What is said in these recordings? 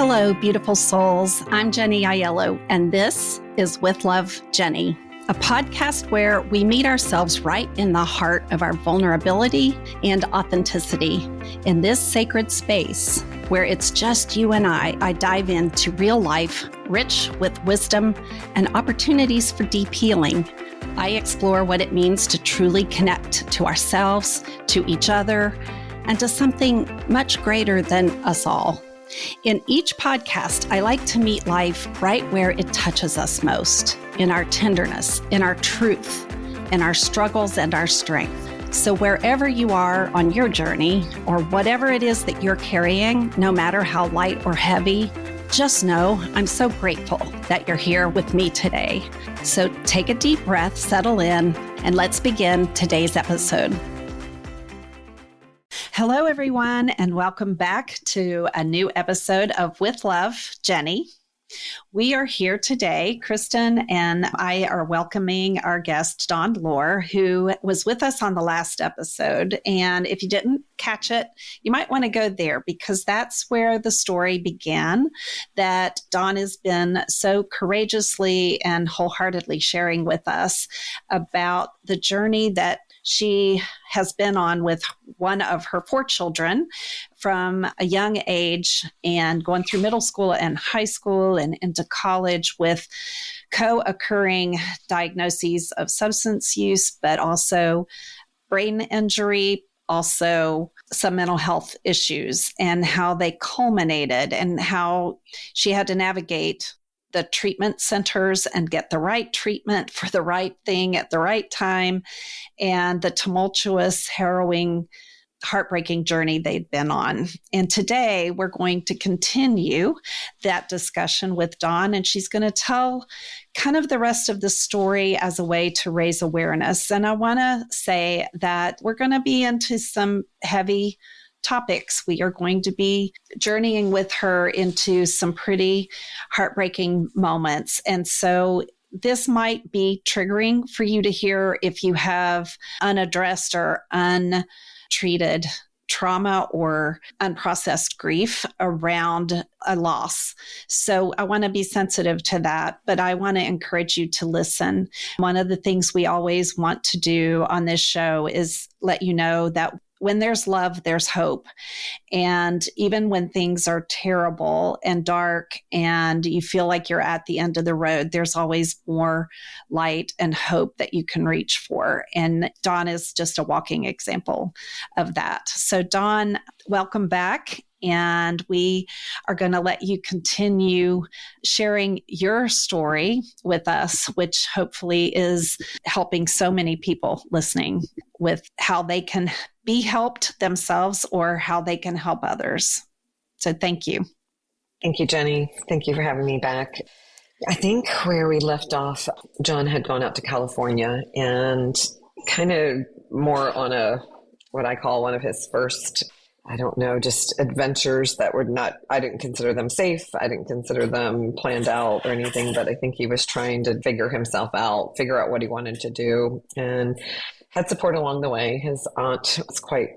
Hello, beautiful souls. I'm Jenny Aiello, and this is With Love, Jenny, a podcast where we meet ourselves right in the heart of our vulnerability and authenticity. In this sacred space where it's just you and I dive into real life, rich with wisdom and opportunities for deep healing. I explore what it means to truly connect to ourselves, to each other, and to something much greater than us all. In each podcast, I like to meet life right where it touches us most, in our tenderness, in our truth, in our struggles and our strength. So wherever you are on your journey, or whatever it is that you're carrying, no matter how light or heavy, just know I'm so grateful that you're here with me today. So take a deep breath, settle in, and let's begin today's episode. Hello, everyone, and welcome back to a new episode of With Love, Jenny. We are here today. Kristen and I are welcoming our guest, Dawn Lohr, who was with us on the last episode. And if you didn't catch it, you might want to go there because that's where the story began, that Dawn has been so courageously and wholeheartedly sharing with us about the journey that she has been on with one of her 4 children from a young age and going through middle school and high school and into college with co-occurring diagnoses of substance use, but also brain injury, also some mental health issues, and how they culminated and how she had to navigate the treatment centers and get the right treatment for the right thing at the right time, and the tumultuous, harrowing, heartbreaking journey they'd been on. And today we're going to continue that discussion with Dawn, and she's going to tell kind of the rest of the story as a way to raise awareness. And I want to say that we're going to be into some heavy topics. We are going to be journeying with her into some pretty heartbreaking moments. And so this might be triggering for you to hear if you have unaddressed or untreated trauma or unprocessed grief around a loss. So I want to be sensitive to that, but I want to encourage you to listen. One of the things we always want to do on this show is let you know that when there's love, there's hope. And even when things are terrible and dark and you feel like you're at the end of the road, there's always more light and hope that you can reach for. And Dawn is just a walking example of that. So Dawn, welcome back. And we are going to let you continue sharing your story with us, which hopefully is helping so many people listening with how they can be helped themselves or how they can help others. So thank you. Thank you, Jenny. Thank you for having me back. I think where we left off, John had gone out to California and kind of more on what I call one of his first, just adventures that were not, I didn't consider them safe. I didn't consider them planned out or anything, but I think he was trying to figure himself out, figure out what he wanted to do, and had support along the way. His aunt was quite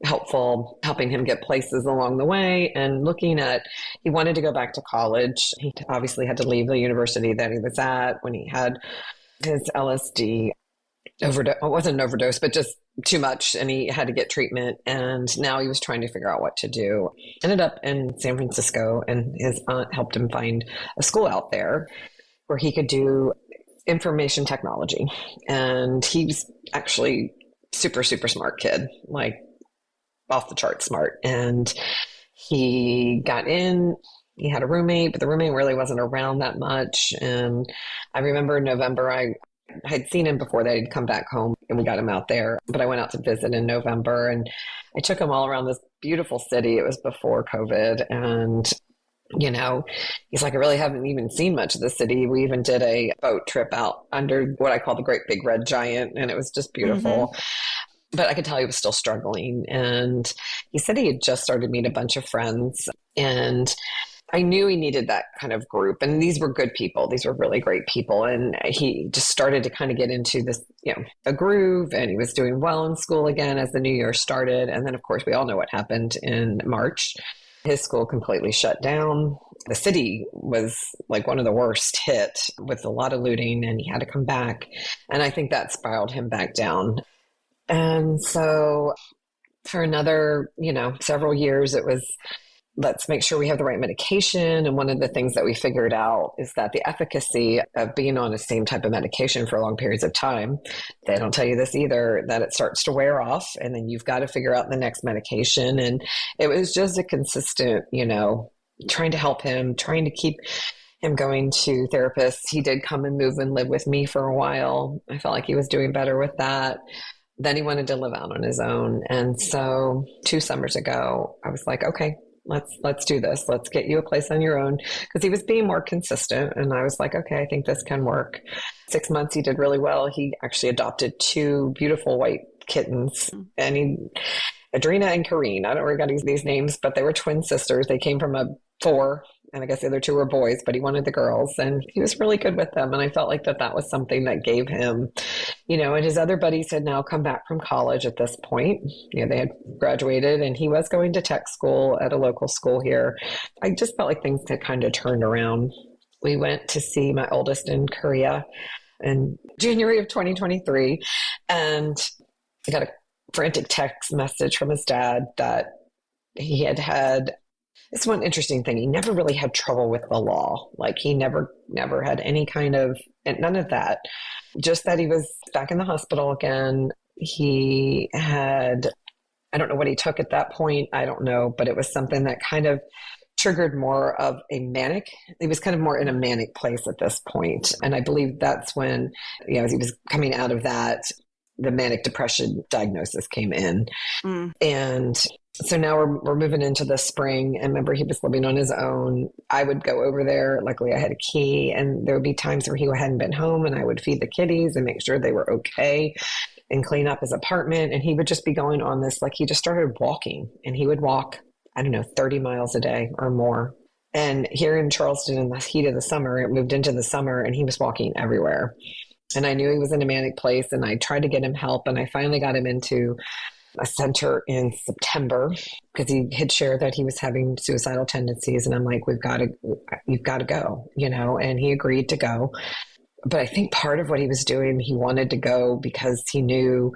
helpful, helping him get places along the way and he wanted to go back to college. He obviously had to leave the university that he was at when he had his LSD overdose. It wasn't an overdose, but just too much. And he had to get treatment. And now he was trying to figure out what to do. Ended up in San Francisco, and his aunt helped him find a school out there where he could do information technology. And he was actually super, super smart kid, like off the chart smart. And he got in. He had a roommate, but the roommate really wasn't around that much. And I remember in November, I had seen him before that. He'd come back home and we got him out there. But I went out to visit in November and I took him all around this beautiful city. It was before COVID. And, he's like, I really haven't even seen much of the city. We even did a boat trip out under what I call the Great Big Red Giant. And it was just beautiful. Mm-hmm. But I could tell he was still struggling. And he said he had just started meeting a bunch of friends. And I knew he needed that kind of group. And these were good people. These were really great people. And he just started to kind of get into this, a groove. And he was doing well in school again as the new year started. And then, of course, we all know what happened in March. His school completely shut down. The city was like one of the worst hit with a lot of looting, and he had to come back. And I think that spiraled him back down. And so for another, several years, it was, let's make sure we have the right medication. And one of the things that we figured out is that the efficacy of being on the same type of medication for long periods of time, they don't tell you this either, that it starts to wear off and then you've got to figure out the next medication. And it was just a consistent, trying to help him, trying to keep him going to therapists. He did come and move and live with me for a while. I felt like he was doing better with that. Then he wanted to live out on his own. And so 2 summers ago, I was like, okay, let's do this. Let's get you a place on your own, because he was being more consistent. And I was like, okay, I think this can work. 6 months, he did really well. He actually adopted 2 beautiful white kittens, and Adrena and Kareen. I don't remember these names, but they were twin sisters. They came from a 4, and I guess the other 2 were boys, but he wanted the girls, and he was really good with them. And I felt like that was something that gave him, and his other buddies had now come back from college at this point. They had graduated, and he was going to tech school at a local school here. I just felt like things had kind of turned around. We went to see my oldest in Korea in January of 2023, and I got a frantic text message from his dad that he had this one interesting thing. He never really had trouble with the law. Like he never had any kind of, none of that. Just that he was back in the hospital again. He had, I don't know what he took at that point. I don't know, but it was something that kind of triggered more of a manic. He was kind of more in a manic place at this point. And I believe that's when, as he was coming out of that, the manic depression diagnosis came in. And so now we're moving into the spring. And remember, he was living on his own. I would go over there. Luckily, I had a key. And there would be times where he hadn't been home, and I would feed the kitties and make sure they were okay and clean up his apartment. And he would just be going on this, like he just started walking, and he would walk, 30 miles a day or more. And here in Charleston, in the heat of the summer, it moved into the summer, and he was walking everywhere. And I knew he was in a manic place, and I tried to get him help. And I finally got him into a center in September, because he had shared that he was having suicidal tendencies. And I'm like, you've got to go, and he agreed to go. But I think part of what he was doing, he wanted to go because he knew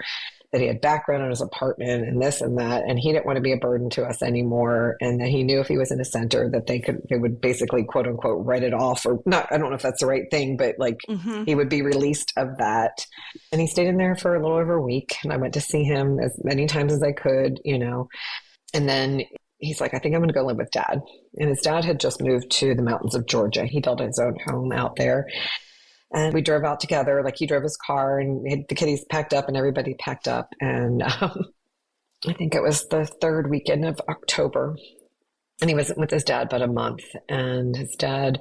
that he had background in his apartment and this and that, and he didn't want to be a burden to us anymore. And that he knew if he was in a center that they would basically, quote unquote, write it off, or not. I don't know if that's the right thing, but like he would be released of that. And he stayed in there for a little over a week, and I went to see him as many times as I could, and then he's like, I think I'm going to go live with Dad. And his dad had just moved to the mountains of Georgia. He built his own home out there. And we drove out together. Like he drove his car, and the kitties packed up, and everybody packed up. And I think it was the 3rd weekend of October. And he was with his dad about a month. And his dad,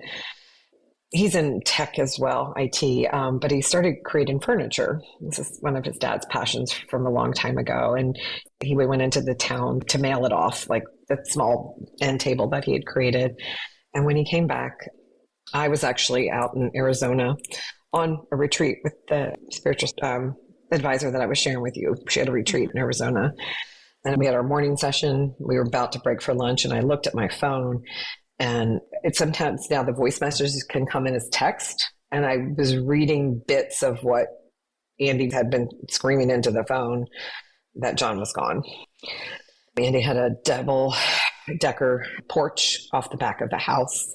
he's in tech as well, IT, but he started creating furniture. This is one of his dad's passions from a long time ago. And we went into the town to mail it off, like the small end table that he had created. And when he came back, I was actually out in Arizona on a retreat with the spiritual advisor that I was sharing with you. She had a retreat in Arizona, and we had our morning session. We were about to break for lunch, and I looked at my phone, and it's sometimes now the voice messages can come in as text. And I was reading bits of what Andy had been screaming into the phone, that John was gone. Andy had a double-decker porch off the back of the house,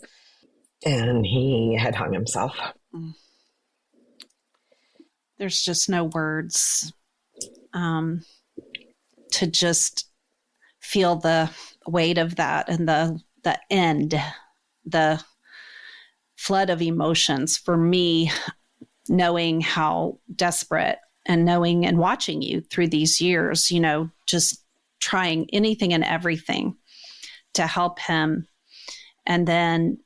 and he had hung himself. There's just no words to just feel the weight of that, and the end, the flood of emotions for me, knowing how desperate, and knowing and watching you through these years, just trying anything and everything to help him. And then,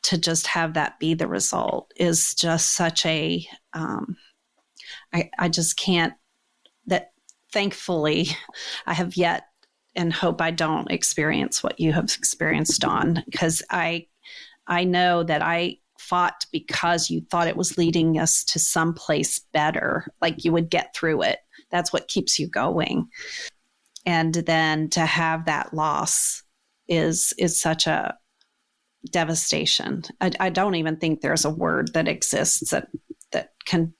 to just have that be the result is just such a, I just can't, that thankfully I have yet, and hope I don't experience what you have experienced, Dawn, because I know that I fought because you thought it was leading us to someplace better, like you would get through it. That's what keeps you going. And then to have that loss is such a devastation. I don't even think there's a word that exists that can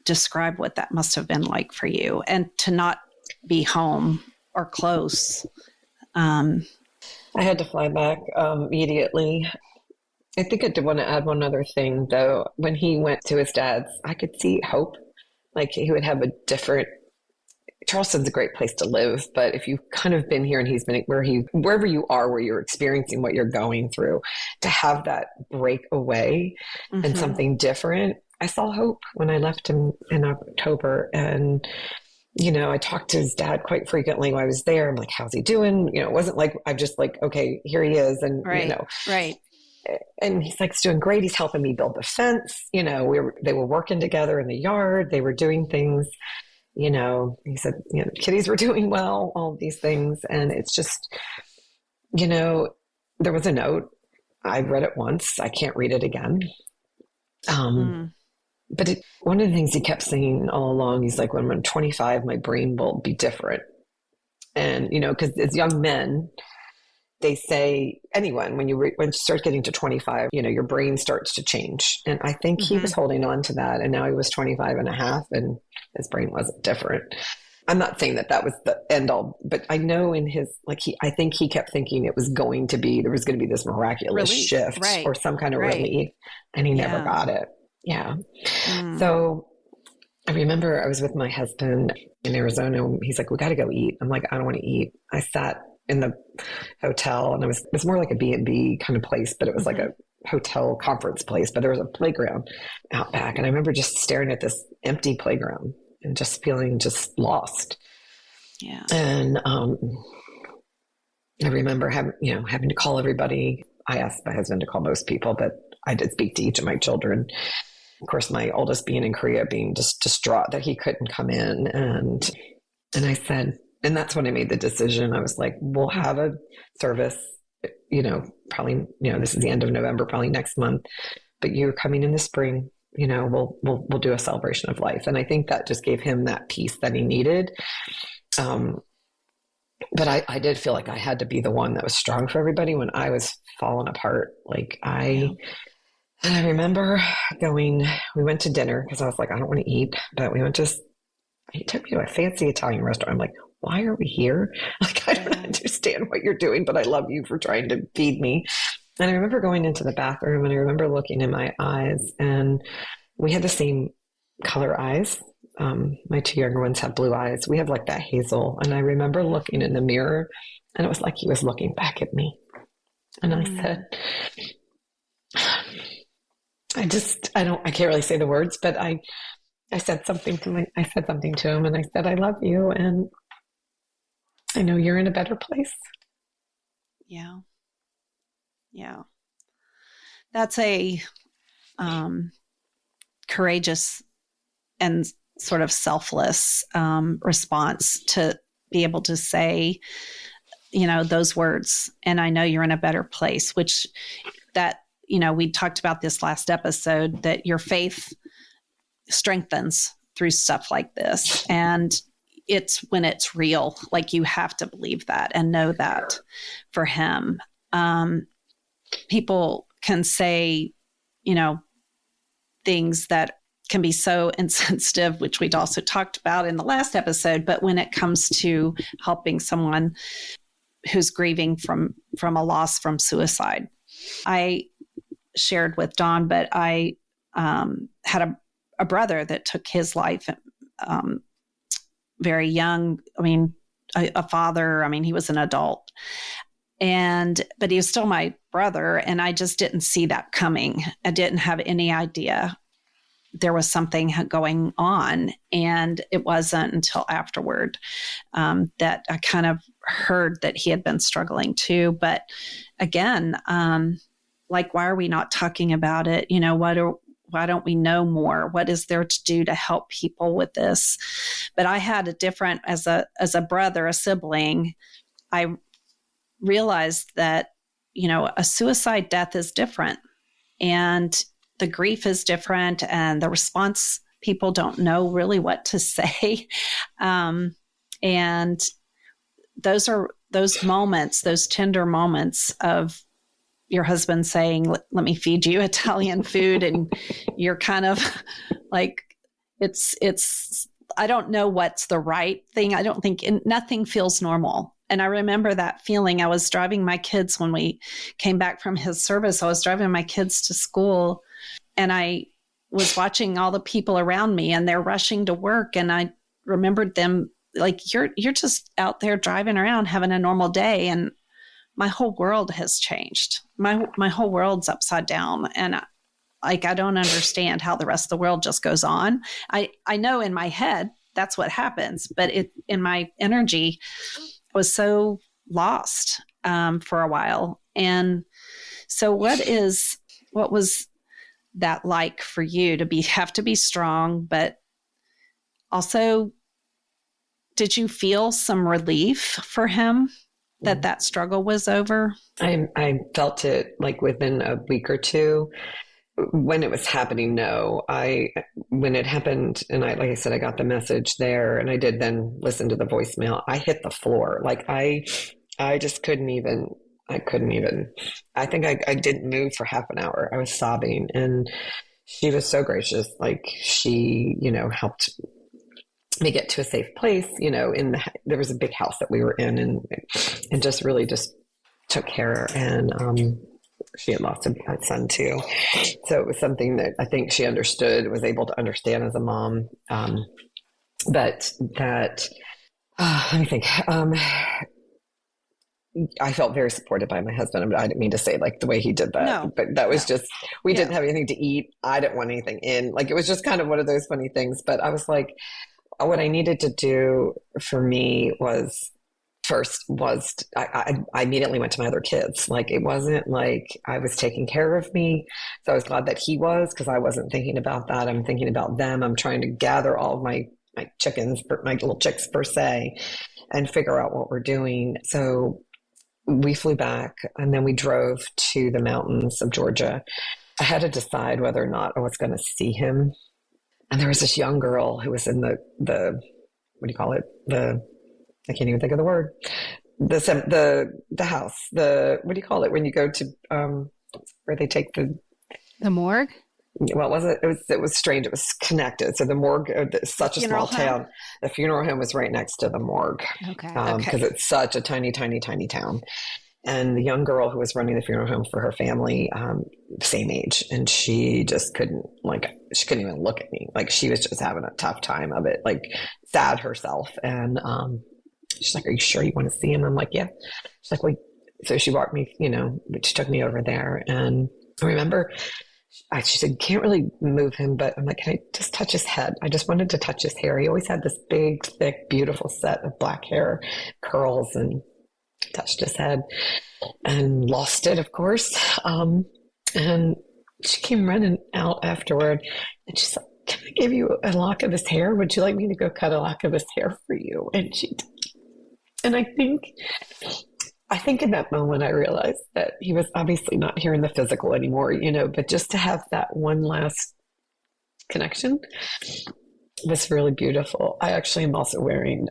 describe what that must have been like for you, and to not be home or close. I had to fly back immediately. I think I did want to add one other thing, though. When he went to his dad's, I could see hope. Like he would have a different. Charleston's a great place to live, but if you've kind of been here and he's been wherever you are, where you're experiencing what you're going through, to have that break away and something different. I saw hope when I left him in October, and I talked to his dad quite frequently while I was there. I'm like, how's he doing? It wasn't like I'm just like, okay, here he is, and right. And he's like, he's doing great. He's helping me build the fence. They were working together in the yard. They were doing things. He said, kitties were doing well, all of these things. And it's just, there was a note. I read it once. I can't read it again. But one of the things he kept saying all along, he's like, when I'm 25, my brain will be different. And, because as young men, they say, anyone, when you start getting to 25, your brain starts to change. And I think he was holding on to that. And now he was 25 and a half and his brain wasn't different. I'm not saying that was the end all, but I know in his, I think he kept thinking there was going to be this miraculous shift or some kind of relief, and he never got it. Yeah. So I remember I was with my husband in Arizona. He's like, we got to go eat. I'm like, I don't want to eat. I sat in the hotel, and it was more like a B&B kind of place, but it was like a hotel conference place, but there was a playground out back. And I remember just staring at this empty playground and just feeling just lost. Yeah. And I remember having to call everybody. I asked my husband to call most people, but I did speak to each of my children. Of course, my oldest being in Korea, being just distraught that he couldn't come in. And I said, and that's when I made the decision. I was like, we'll have a service, probably, this is the end of November, probably next month, but you're coming in the spring, we'll do a celebration of life. And I think that just gave him that peace that he needed. But I did feel like I had to be the one that was strong for everybody when I was falling apart. And I remember we went to dinner because I was like, I don't want to eat, but he took me to a fancy Italian restaurant. I'm like, why are we here? I don't understand what you're doing, but I love you for trying to feed me. And I remember going into the bathroom, and I remember looking in my eyes, and we had the same color eyes. My two younger ones have blue eyes. We have like that hazel. And I remember looking in the mirror, and it was like he was looking back at me. And I said, I can't really say the words, but I said something to him, and I said, I love you. And I know you're in a better place. Yeah. Yeah. That's a courageous and sort of selfless response to be able to say, those words. And I know you're in a better place, which we talked about this last episode, that your faith strengthens through stuff like this. And it's when it's real, like you have to believe that and know that for him. People can say, things that can be so insensitive, which we'd also talked about in the last episode. But when it comes to helping someone who's grieving from a loss from suicide, I shared with Dawn, but I had a brother that took his life very young. I mean, a father, he was an adult, but he was still my brother. And I just didn't see that coming. I didn't have any idea there was something going on. And it wasn't until afterward that I kind of heard that he had been struggling too. But again, why are we not talking about it? Why don't we know more? What is there to do to help people with this? But I had a different, as a brother, a sibling, I realized that, a suicide death is different, and the grief is different, and the response, people don't know really what to say. And those are those moments, those tender moments of your husband saying, let me feed you Italian food. And you're kind of like, it's, I don't know what's the right thing. I don't think nothing feels normal. And I remember that feeling. I was driving my kids when we came back from his service. I was driving my kids to school, and I was watching all the people around me, and they're rushing to work. And I remembered them like, you're just out there driving around having a normal day. And my whole world has changed. My whole world's upside down. And I don't understand how the rest of the world just goes on. I know in my head that's what happens, but in my energy was so lost for a while. And so what was that like for you to have to be strong, but also did you feel some relief for him that struggle was over? I felt it like within a week or two. When it was happening, no. When it happened, and like I said, I got the message there, and I did then listen to the voicemail. I hit the floor. Like I just couldn't even. I think I didn't move for half an hour. I was sobbing, and she was so gracious. Like she, helped me get to a safe place. There was a big house that we were in, and just really just took care. And she had lost a son too, so it was something that I think she was able to understand as a mom. But that, let me think. I felt very supported by my husband. I didn't mean to say like the way he did that, no, but that was just, we didn't have anything to eat. I didn't want anything in. Like, it was just kind of one of those funny things. But I was like, what I needed to do for me was I immediately went to my other kids. Like, it wasn't like I was taking care of me. So I was glad that he was, because I wasn't thinking about that. I'm thinking about them. I'm trying to gather all of my chickens, my little chicks per se, and figure out what we're doing. So we flew back, and then we drove to the mountains of Georgia. I had to decide whether or not I was going to see him. And there was this young girl who was in the what do you call it? I can't even think of the word. The house. What do you call it when you go to where they take the morgue? Well, it was strange. It was connected. So the morgue, such a small town. The funeral home was right next to the morgue. Okay. Because it's such a tiny, tiny, tiny town. And the young girl who was running the funeral home for her family, same age, and she just couldn't even look at me. Like, she was just having a tough time of it, like sad herself. And she's like, "Are you sure you want to see him?" I'm like, "Yeah." She's like, "Wait." So she walked me, she took me over there, and I remember. She said, "Can't really move him," but I'm like, "Can I just touch his head?" I just wanted to touch his hair. He always had this big, thick, beautiful set of black hair, curls, and touched his head and lost it, of course. And she came running out afterward, and she's like, "Can I give you a lock of his hair? Would you like me to go cut a lock of his hair for you?" And she did. And I think in that moment, I realized that he was obviously not here in the physical anymore, but just to have that one last connection was really beautiful. I actually am also wearing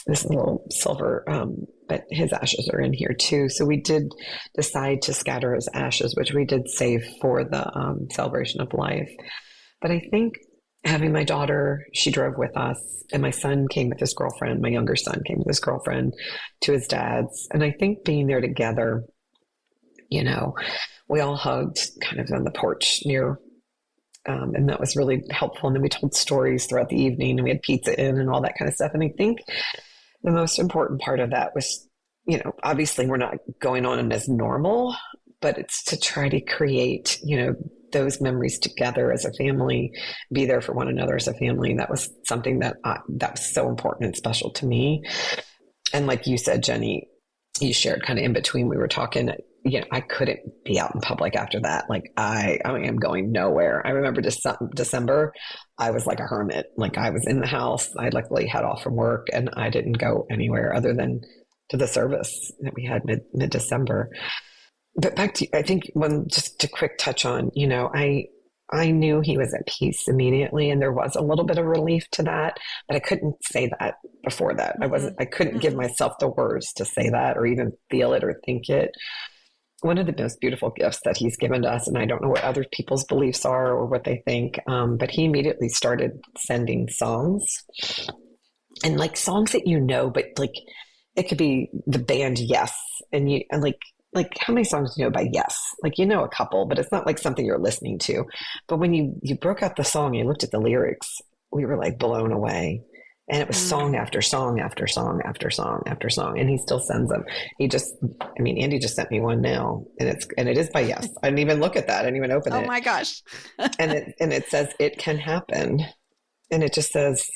this little silver, but his ashes are in here too. So we did decide to scatter his ashes, which we did save for the celebration of life. But I think having my daughter, she drove with us, and my son came with his girlfriend. My younger son came with his girlfriend to his dad's. And I think being there together, we all hugged kind of on the porch near, and that was really helpful. And then we told stories throughout the evening, and we had pizza in and all that kind of stuff. And I think the most important part of that was, obviously we're not going on as normal, but it's to try to create, those memories together as a family, be there for one another as a family. And that was something that was so important and special to me. And like you said, Jenny, you shared kind of in between, we were talking, I couldn't be out in public after that. Like I am going nowhere. I remember December, I was like a hermit. Like, I was in the house. I luckily had off from work, and I didn't go anywhere other than to the service that we had mid-December. But back to, I think just to quick touch on, I knew he was at peace immediately, and there was a little bit of relief to that, but I couldn't say that before that. I couldn't give myself the words to say that or even feel it or think it. One of the most beautiful gifts that he's given to us, and I don't know what other people's beliefs are or what they think, but he immediately started sending songs, and like songs that but like it could be the band Yes, and like how many songs do you know by Yes? Like you know a couple, but it's not like something you're listening to. But when you broke out the song, you looked at the lyrics, we were like blown away. And it was song after song after song after song after song, and he still sends them. Andy just sent me one now, and it is by Yes. I didn't even look at that. I didn't even open it. Oh my gosh! and it says it can happen, and it just says,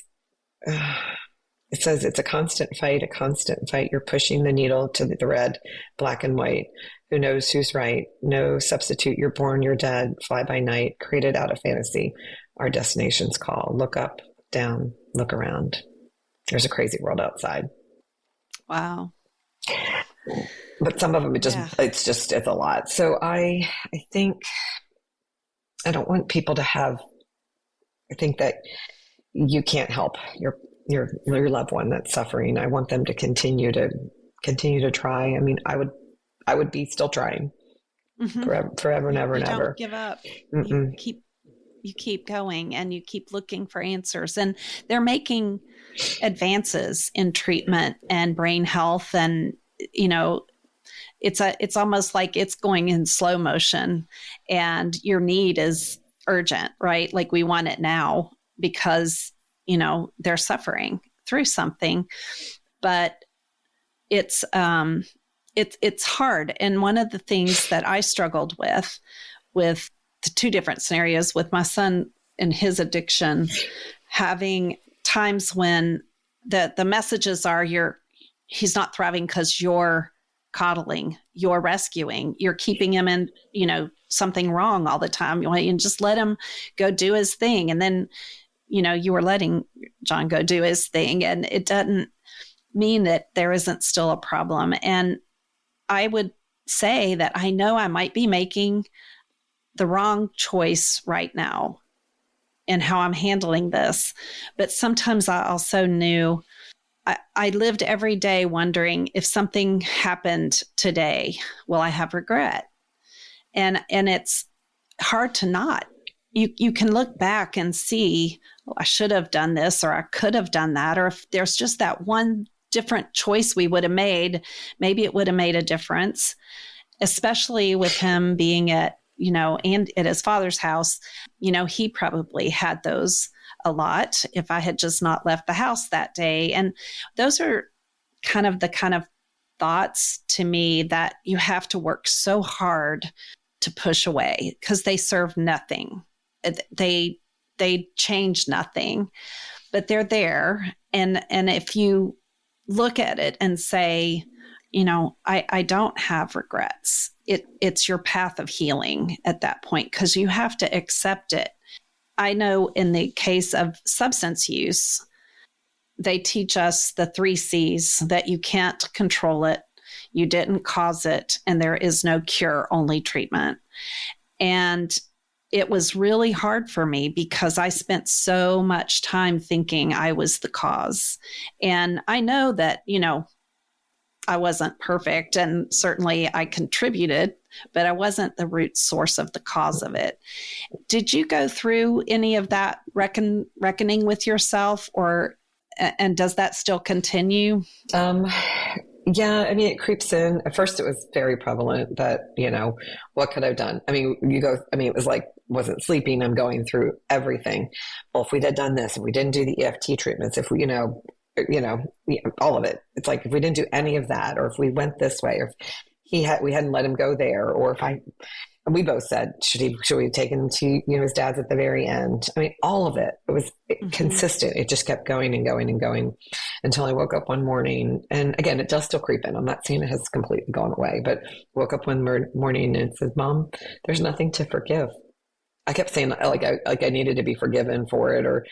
it says it's a constant fight, a constant fight. You're pushing the needle to the red, black and white. Who knows who's right? No substitute. You're born. You're dead. Fly by night. Created out of fantasy. Our destination's call. Look up. Down, look around. There's a crazy world outside. Wow. But some of them, it's a lot. So I think I don't want people to I think that you can't help your loved one that's suffering. I want them to continue to try. I mean, I would be still trying forever and ever and ever. Don't give up. You keep going and you keep looking for answers, and they're making advances in treatment and brain health. And, it's almost like it's going in slow motion, and your need is urgent, right? Like we want it now because, they're suffering through something, but it's hard. And one of the things that I struggled with the two different scenarios with my son and his addiction, having times when the messages are he's not thriving because you're coddling, you're rescuing, you're keeping him in, something wrong all the time. You just let him go do his thing. And then, you were letting John go do his thing, and it doesn't mean that there isn't still a problem. And I would say that I know I might be making the wrong choice right now in how I'm handling this. But sometimes I also knew I lived every day wondering if something happened today, will I have regret? And it's hard to not. You can look back and see, I should have done this, or I could have done that. Or if there's just that one different choice we would have made, maybe it would have made a difference, especially with him being and at his father's house. He probably had those a lot if I had just not left the house that day. And those are kind of thoughts to me that you have to work so hard to push away, because they serve nothing. They change nothing, but they're there. And if you look at it and say, I don't have regrets, it's your path of healing at that point, because you have to accept it. I know in the case of substance use, they teach us the 3 C's, that you can't control it, you didn't cause it, and there is no cure, only treatment. And it was really hard for me because I spent so much time thinking I was the cause. And I know that, I wasn't perfect, and certainly I contributed, but I wasn't the root source of the cause of it. Did you go through any of that reckoning with yourself, and does that still continue? Yeah, it creeps in. At first it was very prevalent that, what could I have done? It was like, wasn't sleeping. I'm going through everything. Well, if we had done this, if we didn't do the EFT treatments, if we, all of it. It's like, if we didn't do any of that, or if we went this way, or if we hadn't let him go there, or and we both said, should we have taken him to, his dad's at the very end? All of it. It was consistent. It just kept going and going and going until I woke up one morning. And again, it does still creep in. I'm not saying it has completely gone away, but woke up one morning and said, Mom, there's nothing to forgive. I kept saying I needed to be forgiven for it, or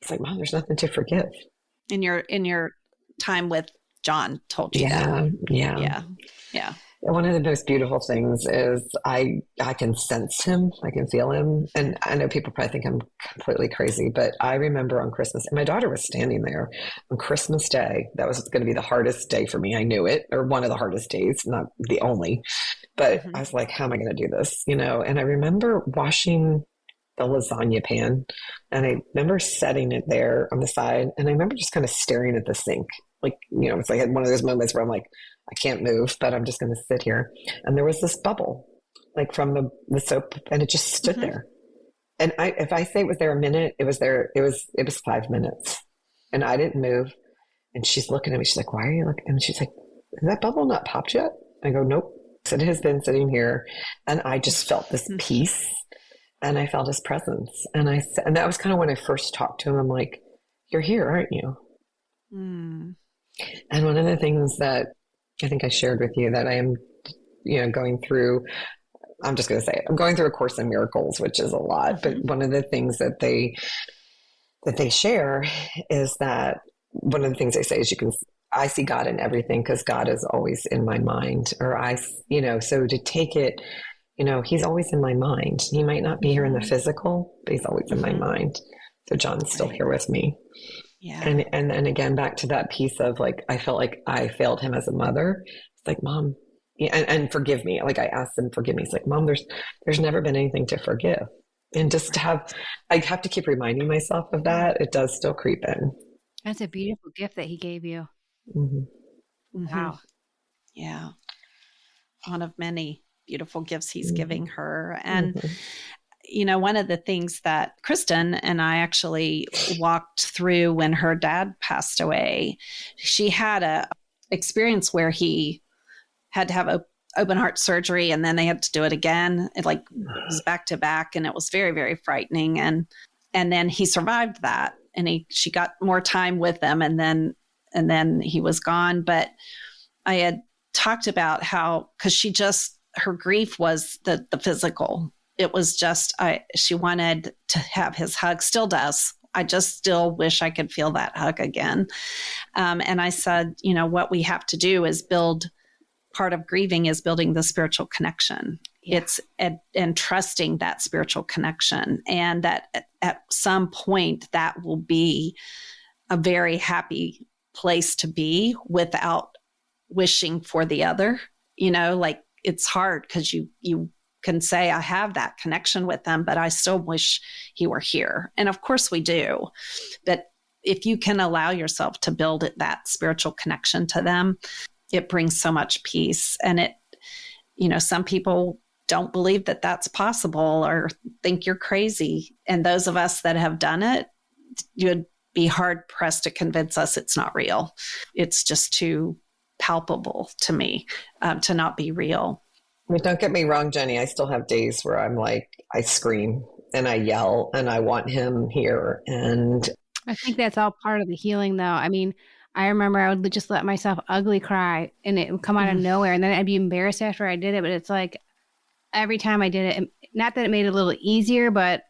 it's like, Mom, there's nothing to forgive. In your time with John told you that. Yeah. One of the most beautiful things is I can sense him. I can feel him. And I know people probably think I'm completely crazy, but I remember on Christmas, and my daughter was standing there on Christmas Day. That was going to be the hardest day for me. I knew it, or one of the hardest days, not the only. But I was like, how am I going to do this? And I remember washing the lasagna pan, and I remember setting it there on the side, and I remember just kind of staring at the sink. Like, it's like I had one of those moments where I'm like, I can't move, but I'm just going to sit here. And there was this bubble, like from the soap, and it just stood there. And if I say it was there a minute, it was there. It was 5 minutes, and I didn't move. And she's looking at me. She's like, "Why are you looking?" And she's like, "Has that bubble not popped yet?" I go, "Nope." So it has been sitting here, and I just felt this peace, and I felt his presence. And that was kind of when I first talked to him. I'm like, "You're here, aren't you?" Mm. And one of the things that I think I shared with you that I am, going through, I'm just going to say it. I'm going through A Course in Miracles, which is a lot. But one of the things that they share is that one of the things they say is I see God in everything because God is always in my mind. Or so to take it, he's always in my mind. He might not be here in the physical, but he's always in my mind. So John's still here with me. Yeah. And again, back to that piece of like, I felt like I failed him as a mother. It's like, Mom, and forgive me. Like I asked him, forgive me. He's like, Mom, there's never been anything to forgive. And just I have to keep reminding myself of that. It does still creep in. That's a beautiful gift that he gave you. Wow. Yeah. One of many beautiful gifts he's giving her. And one of the things that Kristen and I actually walked through when her dad passed away, she had a experience where he had to have open heart surgery, and then they had to do it again. It was back to back, and it was very, very frightening. And then he survived that, and she got more time with them, and then he was gone. But I had talked about how, because her grief was the physical. It was just, she wanted to have his hug, still does. I just still wish I could feel that hug again. And I said, what we have to do is part of grieving is building the spiritual connection. Yeah. It's and trusting that spiritual connection. And that at some point that will be a very happy place to be without wishing for the other. It's hard because you can say, I have that connection with them, but I still wish he were here. And of course we do. But if you can allow yourself to build that spiritual connection to them, it brings so much peace. And some people don't believe that that's possible or think you're crazy. And those of us that have done it, you'd be hard pressed to convince us it's not real. It's just too palpable to me to not be real. I mean, don't get me wrong, Jenny. I still have days where I'm like, I scream and I yell and I want him here. And I think that's all part of the healing, though. I mean, I remember I would just let myself ugly cry, and it would come out of nowhere. And then I'd be embarrassed after I did it. But it's like every time I did it, not that it made it a little easier, but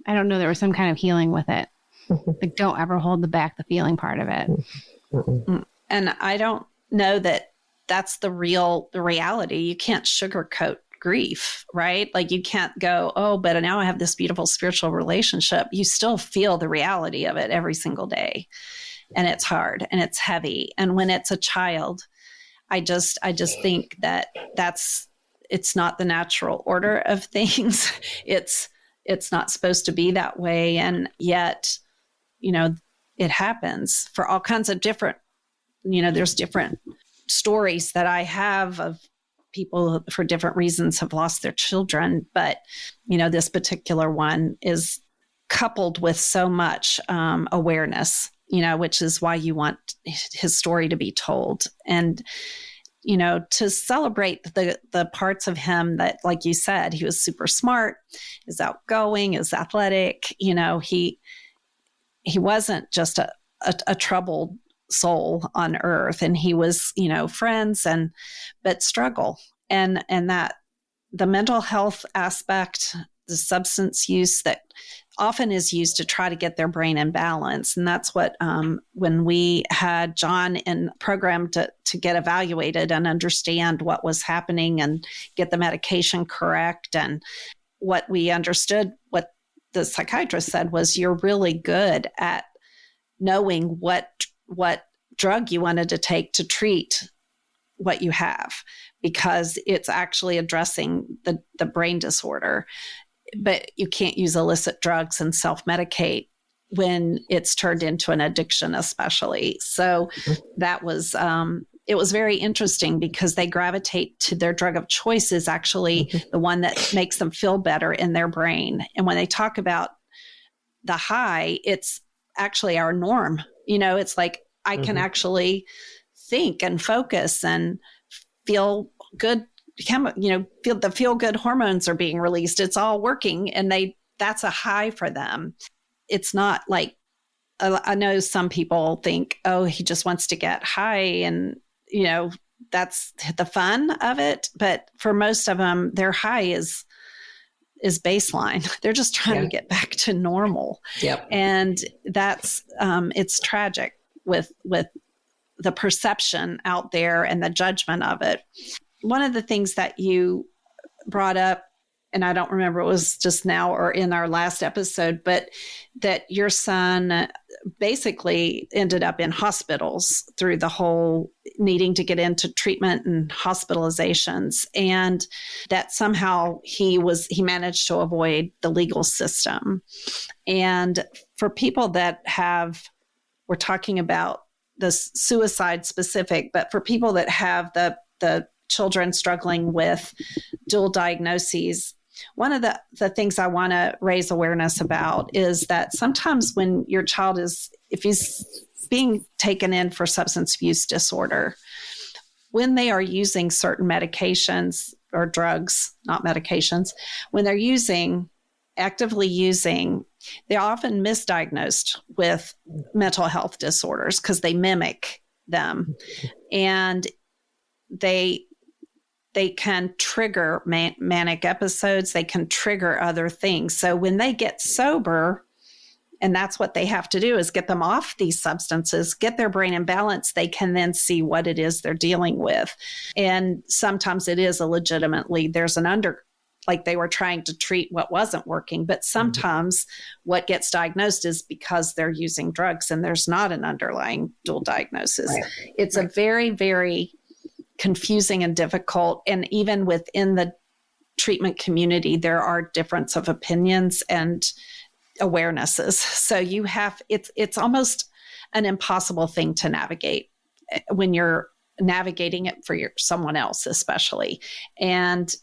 I don't know, there was some kind of healing with it. Like, don't ever hold back the feeling part of it. And I don't know that that's the reality. You can't sugarcoat grief, right? Like you can't go, oh, but now I have this beautiful spiritual relationship. You still feel the reality of it every single day. And it's hard and it's heavy. And when it's a child, I just think that it's not the natural order of things. It's not supposed to be that way. And yet, it happens for all kinds of different, there's different stories that I have of people for different reasons have lost their children. But, this particular one is coupled with so much awareness, which is why you want his story to be told. And, to celebrate the parts of him that, like you said, he was super smart, is outgoing, is athletic. He wasn't just a troubled soul on earth, and he was, friends but struggle. And that the mental health aspect, the substance use that often is used to try to get their brain in balance. And that's what, when we had John in program to get evaluated and understand what was happening and get the medication correct. And what we understood, what the psychiatrist said was, you're really good at knowing what drug you wanted to take to treat what you have, because it's actually addressing the brain disorder. But you can't use illicit drugs and self-medicate when it's turned into an addiction, especially. So that was, it was very interesting because they gravitate to their drug of choice is actually the one that makes them feel better in their brain. And when they talk about the high, it's actually our norm. It's like, I can actually think and focus and feel good. Feel good hormones are being released. It's all working, and that's a high for them. It's not like, I know some people think, oh, he just wants to get high, and that's the fun of it. But for most of them, their high is baseline. They're just trying to get back to normal. Yep. And that's it's tragic with the perception out there and the judgment of it. One of the things that you brought up, and I don't remember, it was just now or in our last episode, but that your son basically ended up in hospitals through the whole needing to get into treatment and hospitalizations, and that somehow he managed to avoid the legal system. And for people that we're talking about the suicide specific, but for people that have the children struggling with dual diagnoses, one of the things I want to raise awareness about is that sometimes when your child if he's being taken in for substance abuse disorder, when they are using certain medications or drugs, not medications, when they're actively using, they're often misdiagnosed with mental health disorders because they mimic them, and they can trigger manic episodes. They can trigger other things. So when they get sober, and that's what they have to do, is get them off these substances, get their brain in balance, they can then see what it is they're dealing with. And sometimes it is there's like they were trying to treat what wasn't working. But sometimes what gets diagnosed is because they're using drugs and there's not an underlying dual diagnosis. Right. It's a very, very confusing and difficult. And even within the treatment community, there are difference of opinions and awarenesses. So it's almost an impossible thing to navigate when you're navigating it for someone else, especially. And,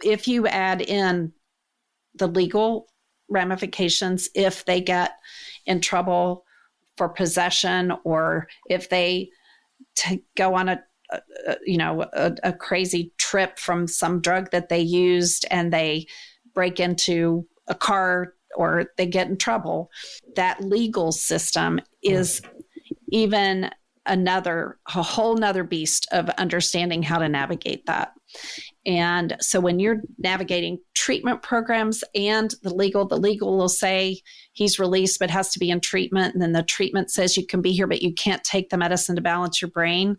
if you add in the legal ramifications, if they get in trouble for possession, or if they go on a crazy trip from some drug that they used and they break into a car or they get in trouble, that legal system is even a whole nother beast of understanding how to navigate that. And so when you're navigating treatment programs and the legal will say he's released but has to be in treatment. And then the treatment says you can be here, but you can't take the medicine to balance your brain.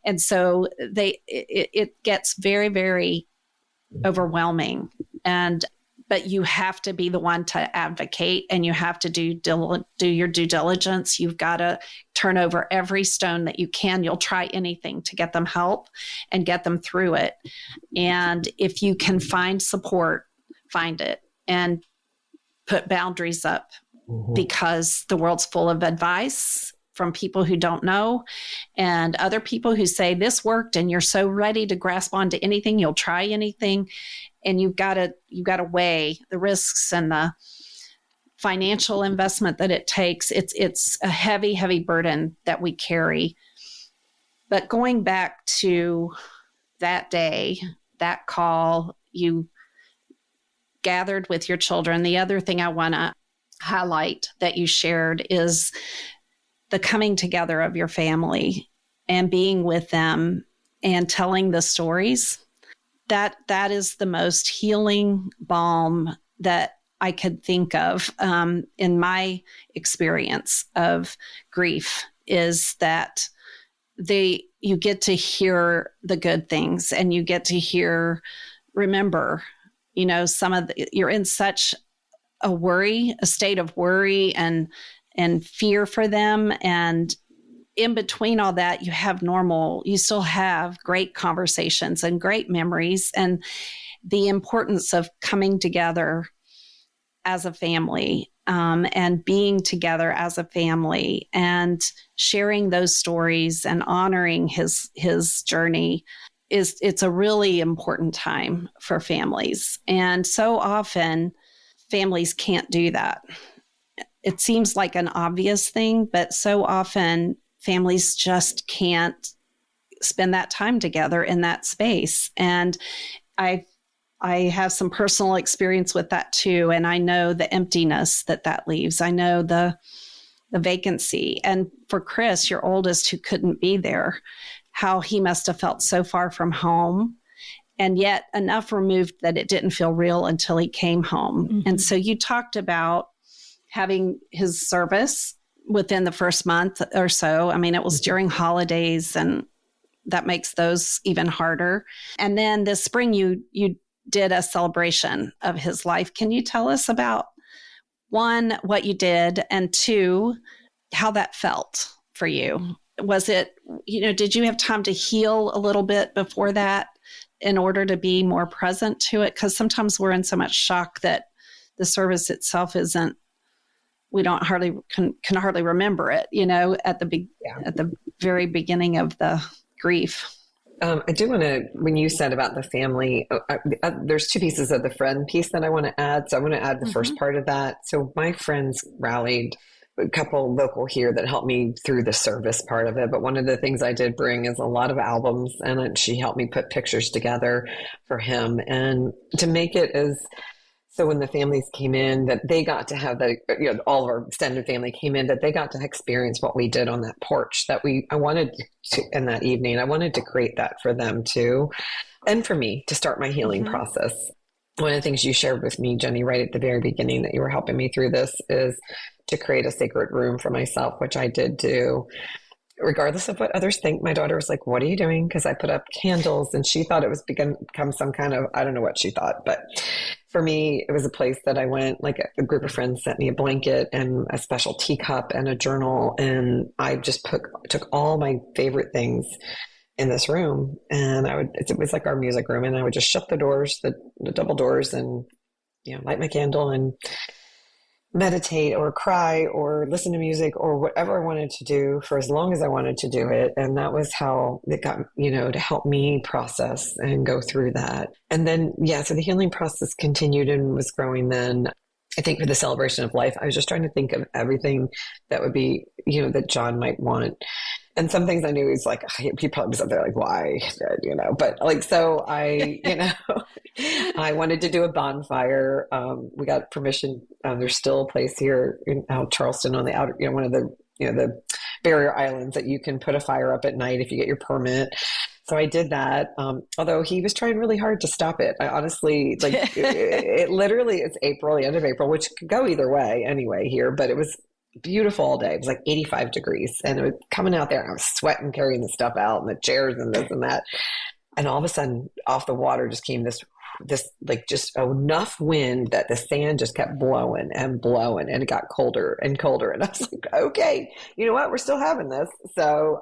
And so it gets very, very overwhelming. But you have to be the one to advocate, and you have to do your due diligence. You've got to turn over every stone that you can. You'll try anything to get them help and get them through it. And if you can find support, find it and put boundaries up, because the world's full of advice from people who don't know and other people who say this worked, and you're so ready to grasp onto anything, you'll try anything. And you've got to weigh the risks and the financial investment that it takes. It's a heavy, heavy burden that we carry. But going back to that day, that call, you gathered with your children. The other thing I want to highlight that you shared is the coming together of your family and being with them and telling the stories. that is the most healing balm that I could think of in my experience of grief, is that you get to hear the good things, and you get to remember, you're in such a state of worry and fear for them. And in between all that, you still have great conversations and great memories, and the importance of coming together as a family, and being together as a family, and sharing those stories and honoring his journey. It's a really important time for families. And so often families can't do that. It seems like an obvious thing, but so often families just can't spend that time together in that space. And I have some personal experience with that too. And I know the emptiness that leaves. I know the vacancy. And for Chris, your oldest, who couldn't be there, how he must have felt so far from home, and yet enough removed that it didn't feel real until he came home. Mm-hmm. And so you talked about having his service within the first month or so. I mean, it was during holidays, and that makes those even harder. And then this spring, you did a celebration of his life. Can you tell us about, one, what you did, and two, how that felt for you? Was it, did you have time to heal a little bit before that in order to be more present to it? Because sometimes we're in so much shock that the service itself we don't can hardly remember it, at the very beginning of the grief. I do want to, when you said about the family, there's two pieces of the friend piece that I want to add. So I want to add the first part of that. So my friends rallied, a couple local here, that helped me through the service part of it. But one of the things I did bring is a lot of albums, and she helped me put pictures together for him, and to make it so when the families came in, that they got to have all of our extended family came in, that they got to experience what we did on that porch I wanted to, in that evening. I wanted to create that for them too. And for me to start my healing process. One of the things you shared with me, Jenny, right at the very beginning, that you were helping me through this, is to create a sacred room for myself, which I did do. Regardless of what others think, my daughter was like, "What are you doing?" Because I put up candles, and she thought it was become some kind of, I don't know what she thought. But for me, it was a place that I went, like a group of friends sent me a blanket and a special teacup and a journal. And I just took all my favorite things in this room, and it was like our music room, and I would just shut the doors, the double doors, and light my candle and meditate or cry or listen to music or whatever I wanted to do for as long as I wanted to do it. And that was how it got, to help me process and go through that. And then, so the healing process continued and was growing then. I think for the celebration of life, I was just trying to think of everything that would be, that John might want. And some things I knew he's like, he probably was up there like, why, but like, so I, I wanted to do a bonfire. We got permission. There's still a place here in Charleston on the outer, one of the barrier islands that you can put a fire up at night if you get your permit. So I did that. Although he was trying really hard to stop it. I honestly, it literally, it's April, the end of April, which could go either way anyway here, but it was beautiful all day. It was like 85 degrees, and it was coming out there, and I was sweating, carrying the stuff out, and the chairs and this and that. And all of a sudden, off the water just came this like just enough wind that the sand just kept blowing and blowing, and it got colder and colder. And I was like, okay, you know what? We're still having this. So,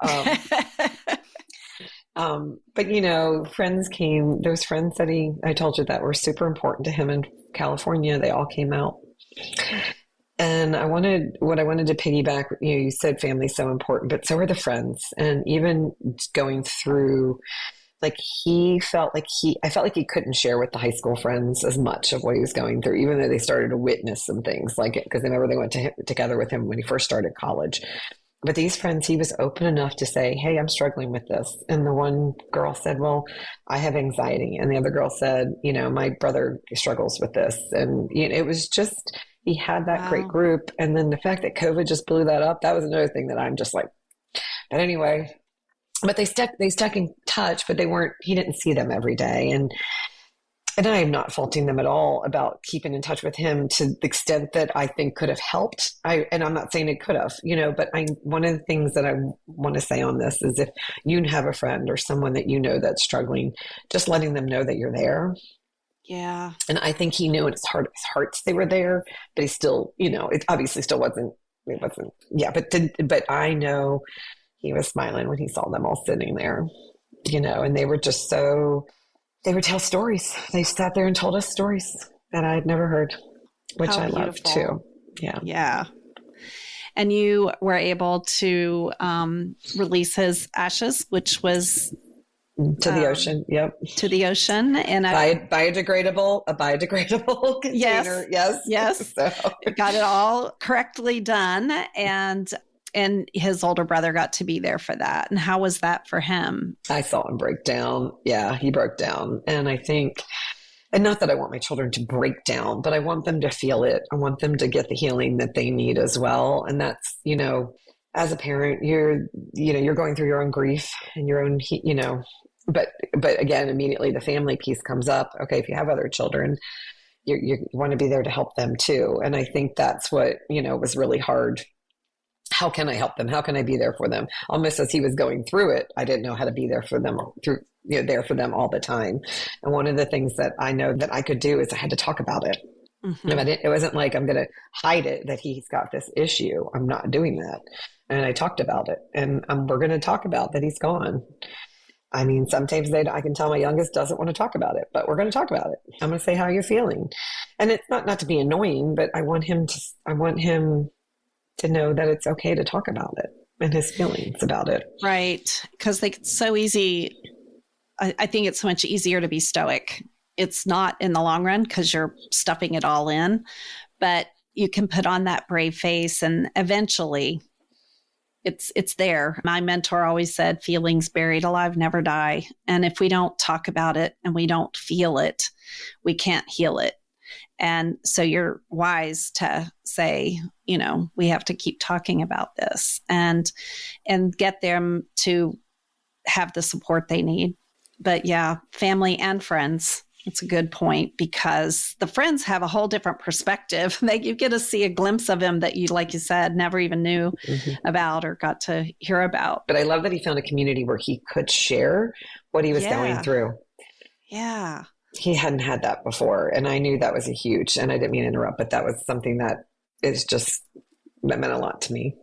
but friends came, those friends that I told you that were super important to him in California, they all came out. And what I wanted to piggyback, you said family's so important, but so are the friends. And even going through, I felt like he couldn't share with the high school friends as much of what he was going through, even though they started to witness some things because remember they went together with him when he first started college. But these friends, he was open enough to say, "Hey, I'm struggling with this." And the one girl said, "Well, I have anxiety." And the other girl said, "My brother struggles with this." And it was just, he had that great group. And then the fact that COVID just blew that up, that was another thing that I'm just like, but anyway, but they stuck in touch, but he didn't see them every day. And I am not faulting them at all about keeping in touch with him to the extent that I think could have helped. And I'm not saying it could have, but one of the things that I want to say on this is if you have a friend or someone that that's struggling, just letting them know that you're there. Yeah. And I think he knew in his hearts they were there, but he still, it obviously still wasn't, yeah. But I know he was smiling when he saw them all sitting there, and they were just they would tell stories. They sat there and told us stories that I had never heard, which I loved too. Yeah. Yeah. And you were able to release his ashes, which was to the ocean. Yep. To the ocean. And biodegradable container. Yes. So. Got it all correctly done. And his older brother got to be there for that. And how was that for him? I saw him break down. Yeah, he broke down. And I think, and not that I want my children to break down, but I want them to feel it. I want them to get the healing that they need as well. And that's, as a parent, you're going through your own grief and your own, but again, immediately the family piece comes up. Okay, if you have other children, you want to be there to help them too. And I think that's what, was really hard. How can I help them? How can I be there for them? Almost as he was going through it, I didn't know how to be there for them there for them all the time. And one of the things that I know that I could do is I had to talk about it. Mm-hmm. It wasn't like I'm going to hide it that he's got this issue. I'm not doing that. And I talked about it, and we're going to talk about that he's gone. I mean, sometimes I can tell my youngest doesn't want to talk about it, but we're going to talk about it. I'm going to say how you're feeling. And it's not to be annoying, but I want him to know that it's okay to talk about it and his feelings about it. Right. Because it's so easy. I think it's so much easier to be stoic. It's not in the long run because you're stuffing it all in, but you can put on that brave face and eventually it's there. My mentor always said, feelings buried alive never die. And if we don't talk about it and we don't feel it, we can't heal it. And so you're wise to say, we have to keep talking about this and get them to have the support they need. But yeah, family and friends. It's a good point because the friends have a whole different perspective. You get to see a glimpse of him that you, like you said, never even knew about or got to hear about. But I love that he found a community where he could share what he was going through. Yeah. He hadn't had that before. And I knew that was a huge, and I didn't mean to interrupt, but that was something that meant a lot to me.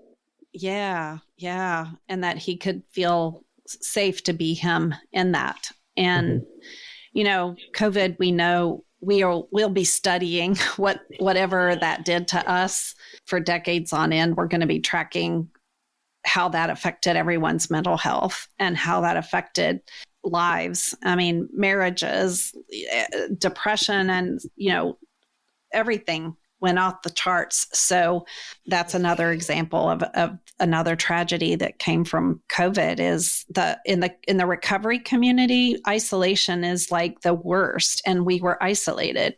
Yeah. Yeah. And that he could feel safe to be him in that. And, COVID, we know we'll be studying whatever that did to us for decades on end. We're going to be tracking how that affected everyone's mental health and how that affected lives. I mean, marriages, depression, and, everything went off the charts. So that's another example of another tragedy that came from COVID is in the recovery community, isolation is like the worst. And we were isolated,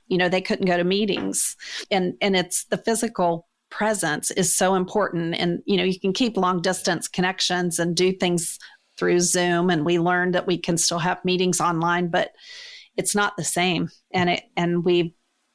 they couldn't go to meetings and it's the physical presence is so important. And, you can keep long distance connections and do things through Zoom. And we learned that we can still have meetings online, but it's not the same. And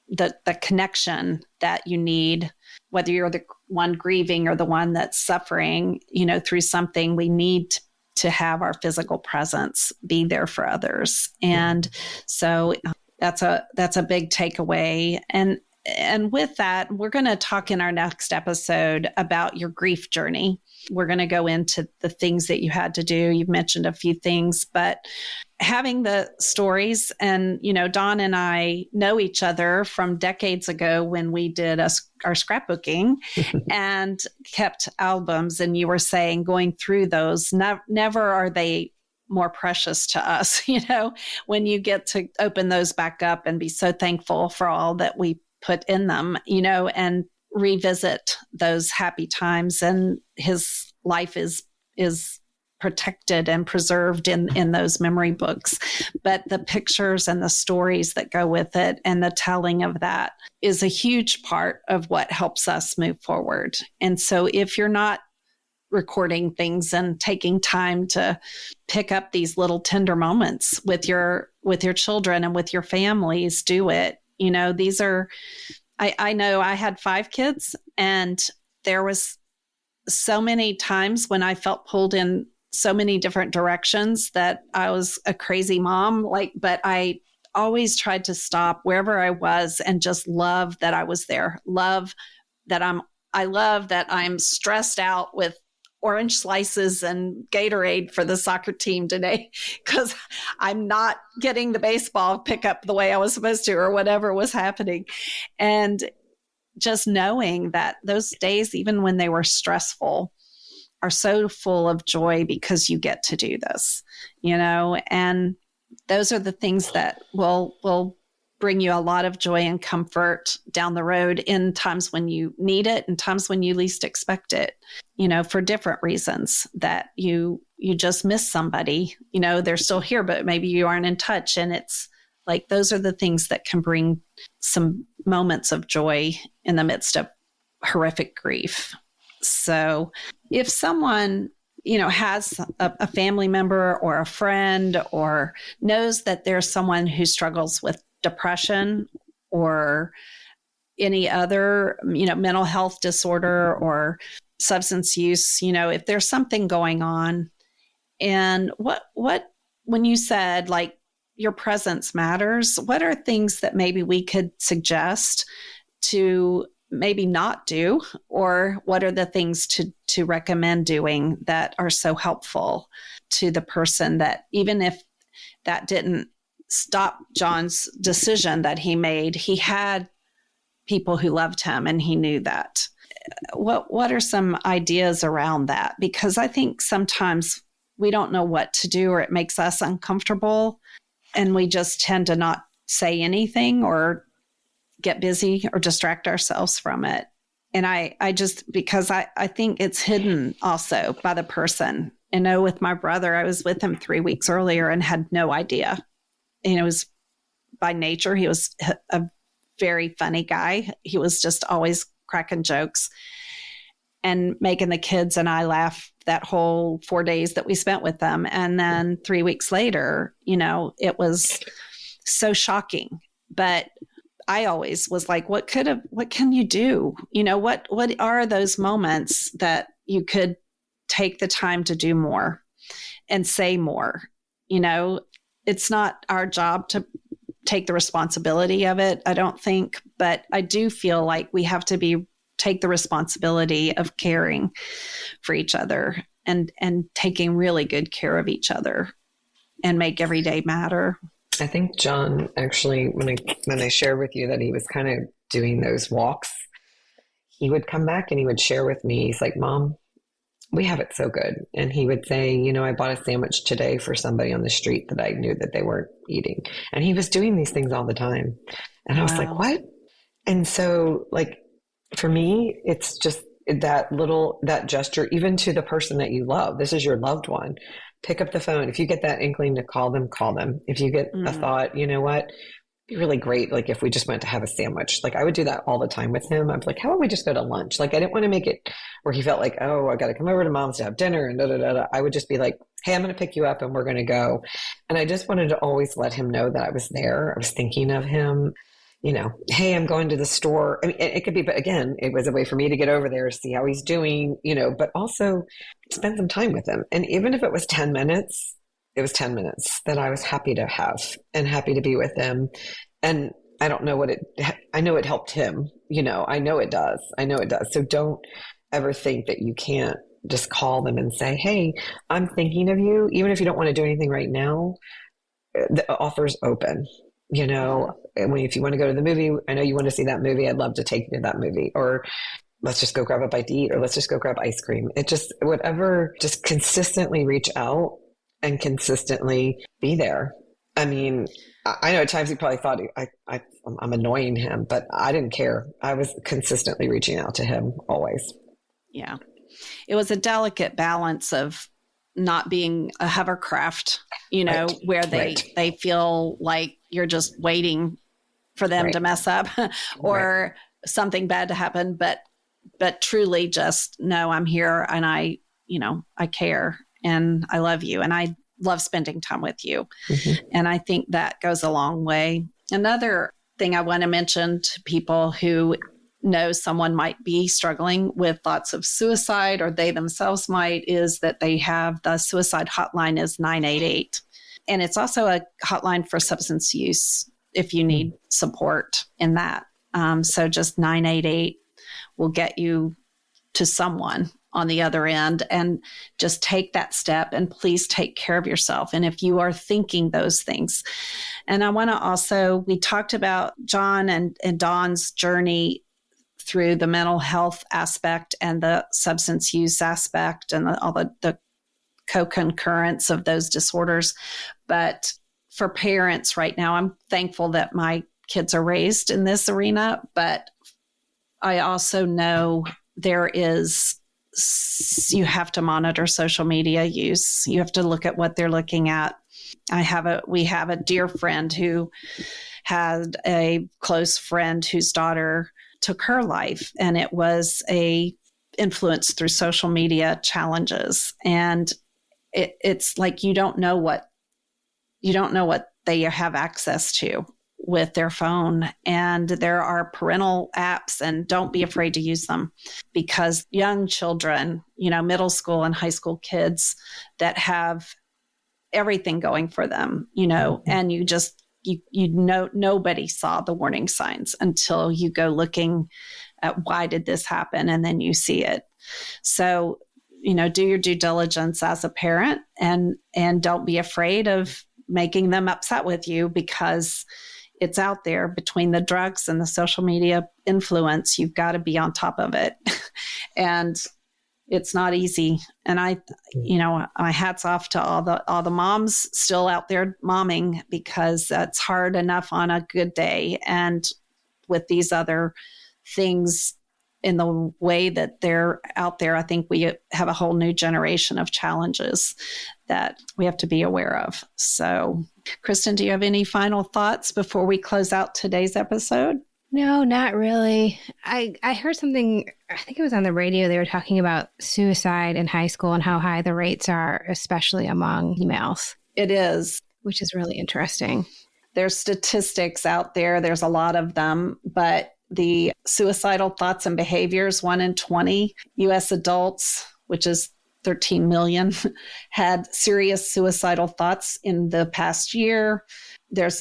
the connection that you need, whether you're the one grieving or the one that's suffering, through something, we need to have our physical presence be there for others. And so that's a big takeaway. And with that, we're going to talk in our next episode about your grief journey. We're going to go into the things that you had to do. You've mentioned a few things, but having the stories and, Dawn and I know each other from decades ago when we did our scrapbooking and kept albums. And you were saying going through those, never are they more precious to us, when you get to open those back up and be so thankful for all that we put in them, and revisit those happy times, and his life is protected and preserved in those memory books. But the pictures and the stories that go with it and the telling of that is a huge part of what helps us move forward. And so if you're not recording things and taking time to pick up these little tender moments with your children and with your families. Do it. These are, I know I had 5 kids, and there was so many times when I felt pulled in so many different directions that I was a crazy mom, but I always tried to stop wherever I was and just love that I was there. I love that I'm stressed out with orange slices and Gatorade for the soccer team today because I'm not getting the baseball pickup the way I was supposed to, or whatever was happening. And just knowing that those days, even when they were stressful, are so full of joy because you get to do this, and those are the things that will bring you a lot of joy and comfort down the road in times when you need it and times when you least expect it, for different reasons, that you just miss somebody, they're still here, but maybe you aren't in touch. And it's like, those are the things that can bring some moments of joy in the midst of horrific grief. So if someone, has a family member or a friend, or knows that there's someone who struggles with depression or any other, mental health disorder or substance use, if there's something going on, and what, when you said like your presence matters, what are things that maybe we could suggest to maybe not do, or what are the things to recommend doing that are so helpful to the person, that even if that didn't stop John's decision that he made, he had people who loved him and he knew that. What are some ideas around that? Because I think sometimes we don't know what to do, or it makes us uncomfortable, and we just tend to not say anything or get busy or distract ourselves from it. And because I think it's hidden also by the person. With my brother, I was with him 3 weeks earlier and had no idea. It was by nature, he was a very funny guy. He was just always cracking jokes and making the kids and I laugh that whole 4 days that we spent with them. And then 3 weeks later, it was so shocking. But I always was like, what can you do? What are those moments that you could take the time to do more and say more? It's not our job to take the responsibility of it, I don't think, but I do feel like we have to take the responsibility of caring for each other and taking really good care of each other and make every day matter. I think John actually, when I shared with you that he was kind of doing those walks, he would come back and he would share with me. He's like, Mom, we have it so good. And he would say, I bought a sandwich today for somebody on the street that I knew that they weren't eating. And he was doing these things all the time. And I was like, what? And so like, for me, it's just that gesture, even to the person that you love. This is your loved one. Pick up the phone. If you get that inkling to call them, call them. If you get a thought, you know what? It'd be really great. Like if we just went to have a sandwich, like I would do that all the time with him. I'm like, how about we just go to lunch? Like I didn't want to make it where he felt like, oh, I got to come over to Mom's to have dinner and da, da, da, da. I would just be like, hey, I'm going to pick you up and we're going to go. And I just wanted to always let him know that I was there. I was thinking of him. Hey, I'm going to the store. I mean, it could be, but again, it was a way for me to get over there, see how he's doing, but also spend some time with him. And even if it was 10 minutes, it was 10 minutes that I was happy to have and happy to be with him. And I don't know I know it helped him, I know it does. So don't ever think that you can't just call them and say, hey, I'm thinking of you. Even if you don't want to do anything right now, the offer's open. If you want to go to the movie, I know you want to see that movie. I'd love to take you to that movie, or let's just go grab a bite to eat, or let's just go grab ice cream. It just, whatever, just consistently reach out and consistently be there. I mean, I know at times he probably thought I'm annoying him, but I didn't care. I was consistently reaching out to him always. Yeah. It was a delicate balance of not being a hovercraft, where they feel like you're just waiting for them to mess up or something bad to happen, but truly just, no, I'm here and I I care and I love you and I love spending time with you. Mm-hmm. And I think that goes a long way. Another thing I want to mention to people who know someone might be struggling with thoughts of suicide, or they themselves might, is that they have the suicide hotline is 988. And it's also a hotline for substance use if you need support in that. So just 988 will get you to someone on the other end, and just take that step and please take care of yourself. And if you are thinking those things, and I want to also, we talked about John and Dawn's journey through the mental health aspect and the substance use aspect and all the co-concurrence of those disorders. But for parents right now, I'm thankful that my kids are raised in this arena, but I also know you have to monitor social media use. You have to look at what they're looking at. We have a dear friend who had a close friend whose daughter took her life, and it was influenced through social media challenges. And it's like you don't know what they have access to with their phone. And there are parental apps, and don't be afraid to use them, because young children, middle school and high school kids that have everything going for them, and nobody saw the warning signs until you go looking at why did this happen, and then you see it. So, do your due diligence as a parent, and don't be afraid of making them upset with you, because it's out there. Between the drugs and the social media influence, you've got to be on top of it. And it's not easy. And my hat's off to all the moms still out there momming, because that's hard enough on a good day. And with these other things in the way that they're out there, I think we have a whole new generation of challenges that we have to be aware of. So, Kristen, do you have any final thoughts before we close out today's episode? No, not really. I heard something, I think it was on the radio, they were talking about suicide in high school and how high the rates are, especially among females. It is. Which is really interesting. There's statistics out there. There's a lot of them, but the suicidal thoughts and behaviors, 1 in 20 U.S. adults, which is 13 million, had serious suicidal thoughts in the past year. The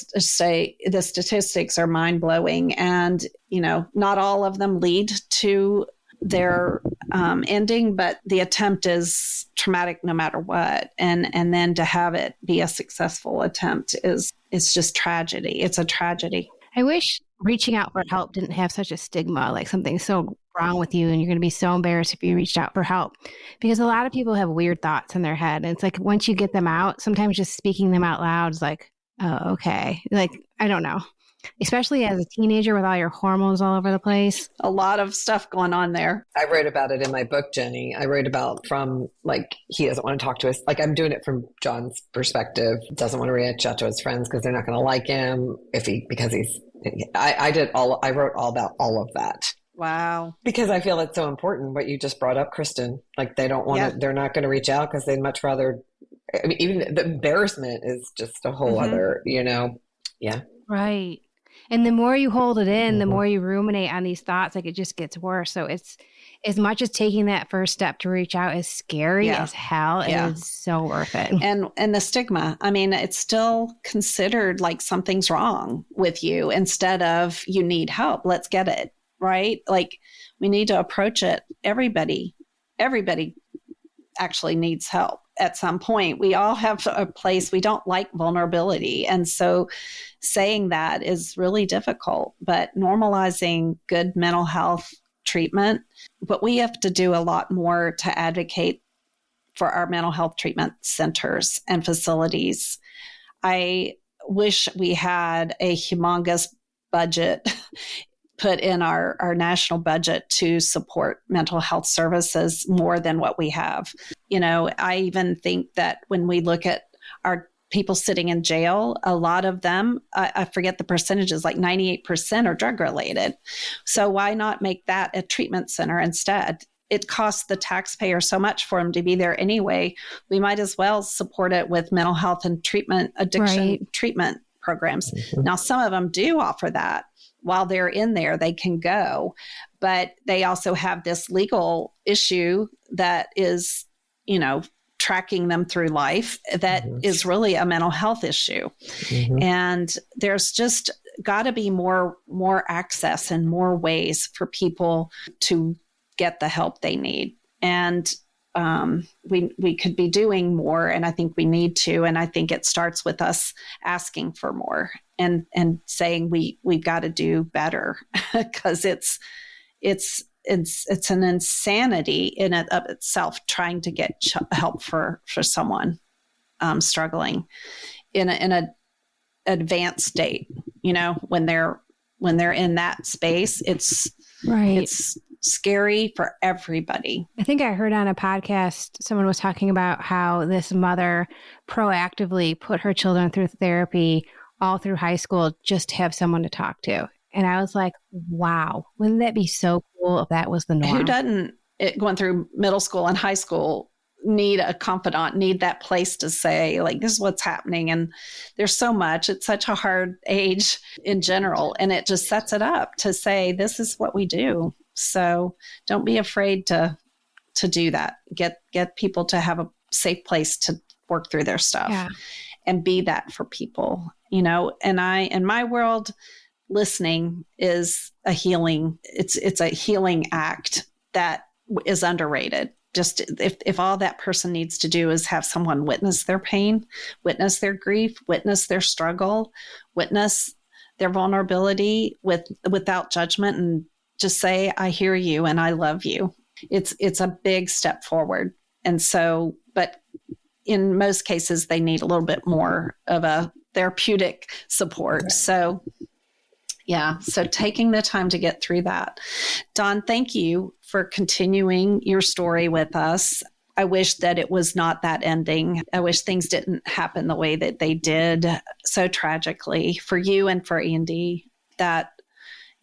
statistics are mind-blowing, and, not all of them lead to their ending, but the attempt is traumatic no matter what. And then to have it be a successful attempt is just tragedy. It's a tragedy. I wish reaching out for help didn't have such a stigma, like something's so wrong with you and you're going to be so embarrassed if you reached out for help, because a lot of people have weird thoughts in their head. And it's like, once you get them out, sometimes just speaking them out loud is like, oh, okay. Like, I don't know, especially as a teenager with all your hormones all over the place. A lot of stuff going on there. I wrote about it in my book, Jenny. I wrote about from he doesn't want to talk to us. I'm doing it from John's perspective. Doesn't want to reach out to his friends because they're not going to like him I wrote all about all of that. Wow. Because I feel it's so important what you just brought up, Kristen. They don't want to, they're not going to reach out because they'd much rather, even the embarrassment is just a whole other, yeah. Right. And the more you hold it in, the more you ruminate on these thoughts, it just gets worse. So it's, as much as taking that first step to reach out is scary as hell, it is so worth it. And the stigma, it's still considered like something's wrong with you instead of you need help. Let's get it, right? Like, we need to approach it. Everybody actually needs help at some point. We all have a place, we don't like vulnerability. And so saying that is really difficult, but normalizing good mental health treatment. But we have to do a lot more to advocate for our mental health treatment centers and facilities. I wish we had a humongous budget put in our national budget to support mental health services more than what we have. I even think that when we look at our people sitting in jail, a lot of them, I forget the percentages, like 98% are drug related. So why not make that a treatment center instead? it costs the taxpayer so much for them to be there anyway. We might as well support it with mental health and addiction treatment programs. Mm-hmm. Now, some of them do offer that. While they're in there, they can go, but they also have this legal issue that is, tracking them through life that is really a mental health issue. Mm-hmm. And there's just got to be more access and more ways for people to get the help they need. And we could be doing more, and I think we need to. And I think it starts with us asking for more and saying we've got to do better, because it's an insanity in and of itself trying to get help for someone struggling in a advanced state. When they're in that space, it's scary for everybody. I think I heard on a podcast, someone was talking about how this mother proactively put her children through therapy all through high school just to have someone to talk to. And I was like, wow, wouldn't that be so cool if that was the norm? Who doesn't, going through middle school and high school, need a confidant, need that place to say, like, this is what's happening. And there's so much, it's such a hard age in general. And it just sets it up to say, this is what we do. So don't be afraid to do that. Get people to have a safe place to work through their stuff and be that for people, and in my world, listening is a healing. It's a healing act that is underrated. Just if all that person needs to do is have someone witness their pain, witness their grief, witness their struggle, witness their vulnerability without judgment, and just say, I hear you and I love you. It's a big step forward. And so, but in most cases, they need a little bit more of a therapeutic support. So taking the time to get through that. Dawn, thank you for continuing your story with us. I wish that it was not that ending. I wish things didn't happen the way that they did so tragically for you and for Andy. That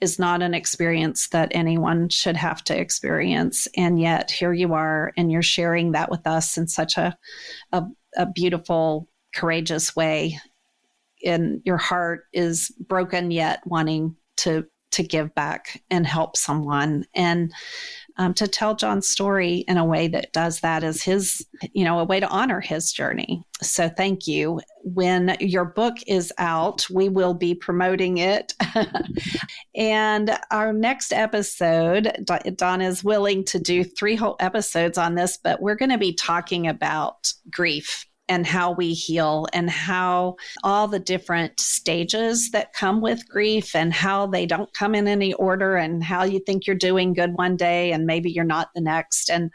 is not an experience that anyone should have to experience. And yet here you are, and you're sharing that with us in such a beautiful, courageous way. And your heart is broken, yet wanting to give back and help someone. And to tell John's story in a way that does that is his, a way to honor his journey. So thank you. When your book is out, we will be promoting it. And our next episode, Dawn is willing to do 3 whole episodes on this, but we're going to be talking about grief and how we heal, and how all the different stages that come with grief, and how they don't come in any order, and how you think you're doing good one day and maybe you're not the next. And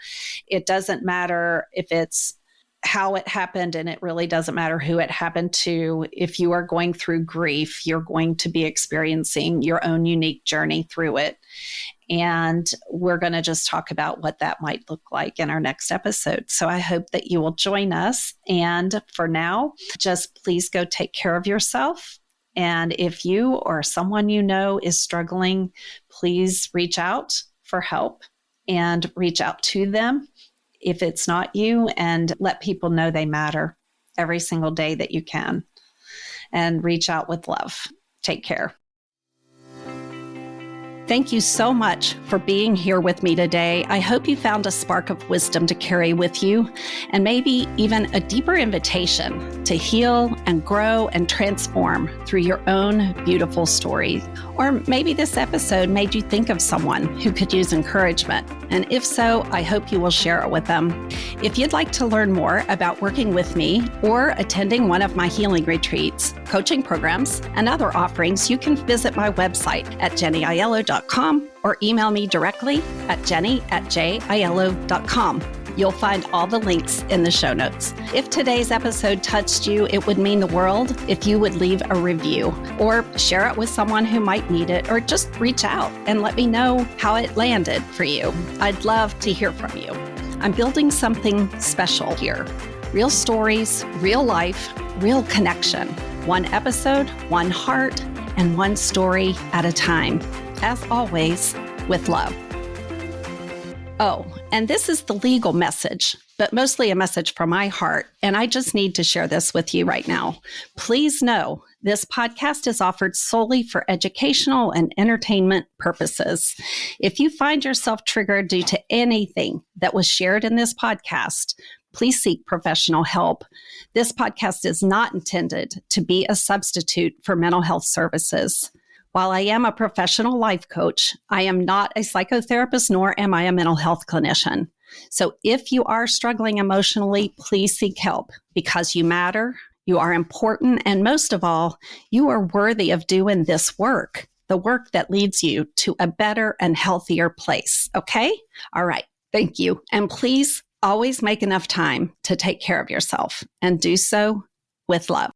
it doesn't matter if it's how it happened, and it really doesn't matter who it happened to. If you are going through grief, you're going to be experiencing your own unique journey through it. And we're going to just talk about what that might look like in our next episode. So I hope that you will join us. And for now, just please go take care of yourself. And if you or someone you know is struggling, please reach out for help and reach out to them if it's not you, and let people know they matter every single day that you can. And reach out with love. Take care. Thank you so much for being here with me today. I hope you found a spark of wisdom to carry with you, and maybe even a deeper invitation to heal and grow and transform through your own beautiful story. Or maybe this episode made you think of someone who could use encouragement. And if so, I hope you will share it with them. If you'd like to learn more about working with me or attending one of my healing retreats, coaching programs, and other offerings, you can visit my website at jennyaiello.com or email me directly at jenny@jaiello.com. You'll find all the links in the show notes. If today's episode touched you, it would mean the world if you would leave a review or share it with someone who might need it, or just reach out and let me know how it landed for you. I'd love to hear from you. I'm building something special here. Real stories, real life, real connection. One episode, one heart, and one story at a time. As always, with love. Oh, And this is the legal message, but mostly a message from my heart. And I just need to share this with you right now. Please know this podcast is offered solely for educational and entertainment purposes. If you find yourself triggered due to anything that was shared in this podcast, please seek professional help. This podcast is not intended to be a substitute for mental health services. While I am a professional life coach, I am not a psychotherapist, nor am I a mental health clinician. So if you are struggling emotionally, please seek help because you matter, you are important, and most of all, you are worthy of doing this work, the work that leads you to a better and healthier place. Okay? All right. Thank you. And please always make enough time to take care of yourself and do so with love.